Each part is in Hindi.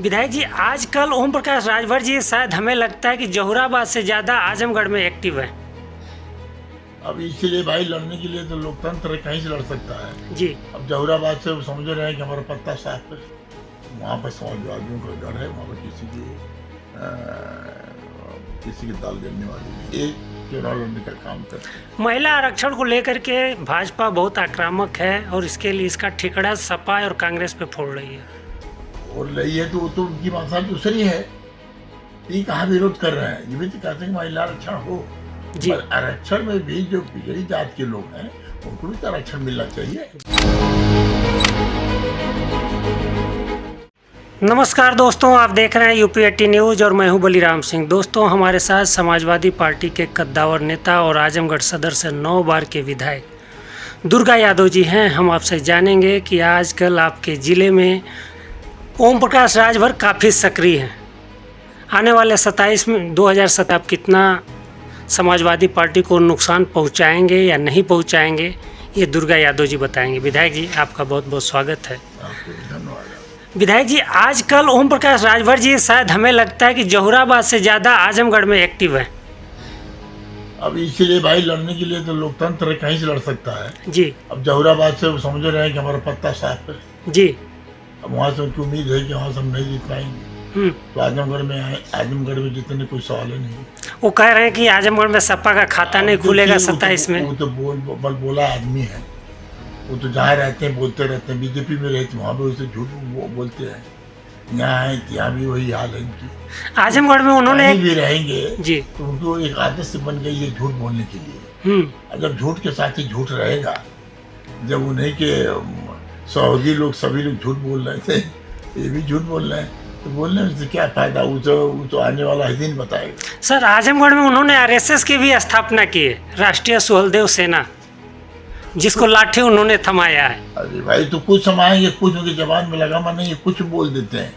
विधायक जी, आजकल ओम प्रकाश राजभर जी शायद हमें लगता है कि जहुराबाद से ज़्यादा आजमगढ़ में एक्टिव है। अब इसीलिए भाई लड़ने के लिए तो लोकतंत्र कहीं से लड़ सकता है जी अब जहुराबाद से वो समझ रहे हैं कि हमारा पत्ता साफ है, वहाँ पर समाजवादियों का गढ़ है, वहाँ पर किसी की दाल गिरने वाली नहीं, एक चुनाव लड़ने का काम करते हैं। महिला आरक्षण को लेकर के भाजपा बहुत आक्रामक है और इसके लिए इसका ठिकरा सपा और कांग्रेस पे फोड़ रही है। और रही है तो वो तो उनकी मंशा दूसरी है। ये कहाँ विरोध कर रहे हैं, ये भी तो कहते हैं कि महिला आरक्षण हो। जी। पर आरक्षण में भी जो पिछड़ी जात के लोग हैं उनको भी तो आरक्षण मिलना चाहिए। नमस्कार दोस्तों, आप देख रहे हैं यूपी 80 न्यूज़ और मैं हूं बलिराम सिंह। दोस्तों, हमारे साथ समाजवादी पार्टी के कद्दावर नेता और आजमगढ़ सदर से 9 बार के विधायक दुर्गा यादव जी हैं। हम आपसे जानेंगे कि आजकल आपके ज़िले में ओम प्रकाश राजभर काफ़ी सक्रिय हैं। आने वाले 27 में 2027 आप कितना समाजवादी पार्टी को नुकसान पहुंचाएंगे या नहीं पहुंचाएंगे, ये दुर्गा यादव जी बताएंगे। विधायक जी, आपका बहुत बहुत स्वागत है। आपको धन्यवाद। विधायक जी, आजकल ओम प्रकाश राजभर जी शायद हमें लगता है कि जहुराबाद से ज़्यादा आजमगढ़ में एक्टिव है। अब इसीलिए भाई लड़ने के लिए तो लोकतंत्र कहीं से लड़ सकता है। जी अब जहुराबाद से वो समझ रहे हैं कि हमारा पत्ता साफ है, जी। अब वहाँ से उनकी उम्मीद है कि वहाँ से हम नहीं जीत पाएंगे। तो आजमगढ़ में आए, आजमगढ़ में जितने कोई सवाल ही नहीं। वो कह रहे हैं कि आजमगढ़ में सपा का खाता नहीं खुलेगा 27 में। वो तो बोला आदमी है, वो तो जहाँ रहते हैं बोलते रहते हैं। बीजेपी में रहते वहाँ भी वैसे झूठ बोलते हैं, यहाँ आए यहाँ भी वही हाल है इनकी। आजमगढ़ में उन्होंने कहीं भी रहेंगे जी तो उनको एक आदत से बन गई है झूठ बोलने के लिए। अगर झूठ के साथ ही झूठ रहेगा, जब उन्हें के सहयोगी लोग सभी लोग झूठ बोल रहे थे, ये भी झूठ बोल रहे हैं, तो बोलने से क्या फायदा। वो तो आने वाला ही दिन बताएगा। सर, आजमगढ़ में उन्होंने आरएसएस की भी स्थापना की है, राष्ट्रीय सुहलदेव सेना, जिसको लाठी उन्होंने थमाया है। अरे भाई, तो कुछ समाएंगे, कुछ उनकी जबान में लगामा नहीं है, कुछ बोल देते हैं।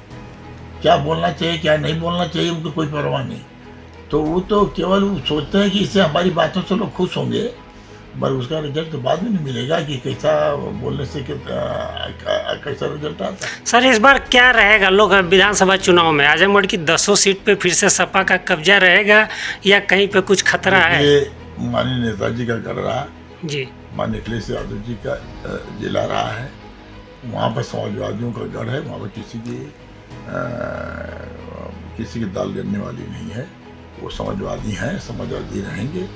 क्या बोलना चाहिए क्या नहीं बोलना चाहिए उनको कोई परवाह नहीं। तो वो तो केवल वो सोचते हैं कि इससे हमारी बातों से लोग खुश होंगे, पर उसका रिजल्ट तो बाद में नहीं मिलेगा कि कैसा बोलने से कैसा रिजल्ट आता है। सर, इस बार क्या रहेगा? लोग विधानसभा चुनाव में आजमगढ़ की 10 सीट पे फिर से सपा का कब्जा रहेगा या कहीं पे कुछ खतरा है? ये माननीय नेताजी का कर रहा जी, माननीय अखिलेश यादव जी का जिला रहा है, वहाँ पर समाजवादियों का गढ़ है, वहाँ पर किसी की दाल गिरने वाली नहीं है। वो समाजवादी हैं, समाजवादी रहेंगे।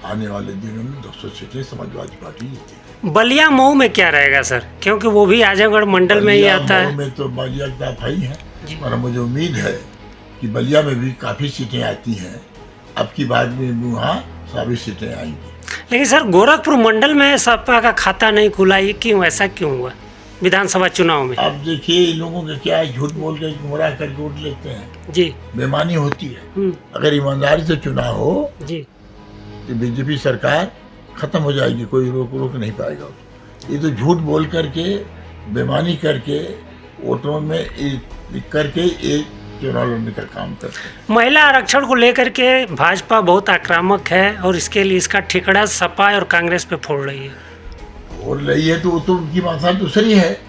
आने वाले दिनों में 200 सीटें समाजवादी पार्टी जीतेगी। बलिया मऊ में क्या रहेगा सर? क्योंकि वो भी आजमगढ़ मंडल में ही आता है। मऊ में तो बलिया का भाई है, और मुझे उम्मीद है कि बलिया में भी काफ़ी सीटें आती हैं। अब की बात में वहाँ सभी सीटें आएंगी। लेकिन सर, गोरखपुर मंडल में सपा का खाता नहीं खुला, ये क्यों, ऐसा क्यों हुआ विधानसभा चुनाव में? अब देखिए, इन लोगों का क्या है, झूठ बोल कर गुमराह करके वोट लेते हैं जी, बेईमानी होती है। अगर ईमानदारी से चुनाव हो जी, तो बीजेपी सरकार खत्म हो जाएगी, कोई रोक नहीं पाएगा। ये तो झूठ बोल करके बेईमानी करके वोटों में करके एक चुनाव लड़ने का काम करते हैं। महिला आरक्षण को लेकर के भाजपा बहुत आक्रामक है और इसके लिए इसका ठिकरा सपा और कांग्रेस पे फोड़ रही है। और रही है तो वो तो उनकी मंशा दूसरी है।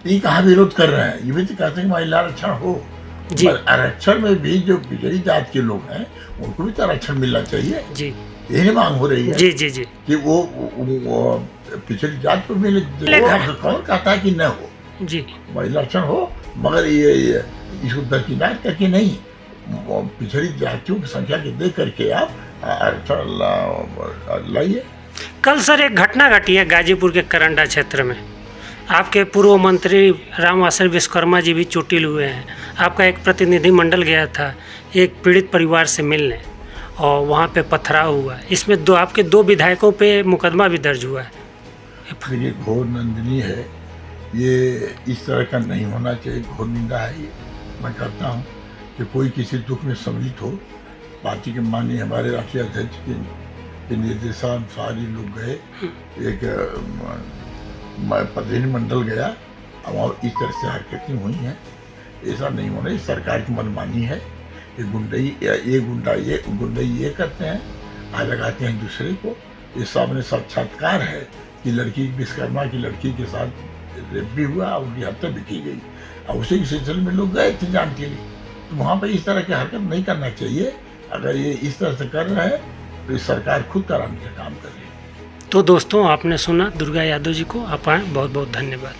ये कहाँ विरोध कर रहे हैं, ये भी तो कहते हैं कि महिला आरक्षण हो। जी। पर आरक्षण में भी जो पिछड़ी जात के लोग हैं उनको भी तो आरक्षण मिलना चाहिए। जी, यही मांग हो रही है। जी जी जी। कि वो पिछड़ी जात को मिले। कौन कहता है कि न हो? जी, महिला आरक्षण हो, मगर ये इसको दरकिनार करके नहीं, पिछड़ी जातियों की संख्या के देख करके आप आरक्षण लाइए। कल सर एक घटना घटी है गाजीपुर के करंडा क्षेत्र में। आपके पूर्व मंत्री राम आश्रय विश्वकर्मा जी भी चोटिल हुए हैं। आपका एक प्रतिनिधि मंडल गया था एक पीड़ित परिवार से मिलने, और वहाँ पे पथराव हुआ। इसमें आपके 2 विधायकों पे मुकदमा भी दर्ज हुआ है। देखिए, घोर निंदनीय है, ये इस तरह का नहीं होना चाहिए, घोर निंदा है ये। मैं कहता हूँ कि कोई किसी दुख में सम्मिलित हो, पार्टी के माननीय हमारे राष्ट्रीय अध्यक्ष के निर्देशानुसार ही लोग गए, एक प्रतिनिधिमंडल गया, अब वहाँ इस तरह से हरकतें हुई हैं, ऐसा नहीं होना। इस सरकार की मनमानी है। ये गुंडई ये करते हैं, आ लगाते हैं दूसरे को। ये सामने साक्षात्कार है कि लड़की विश्वकर्मा की लड़की के साथ रेप भी हुआ, उनकी हत्या भी की गई। और उसी के सिलसिले में लोग गए थे जान के लिए। तो वहाँ पर इस तरह की हरकत नहीं करना चाहिए। अगर ये इस तरह से कर रहा है तो सरकार खुद कराने का काम कर रही है। तो दोस्तों आपने सुना दुर्गा यादव जी को, आप आए, बहुत बहुत धन्यवाद।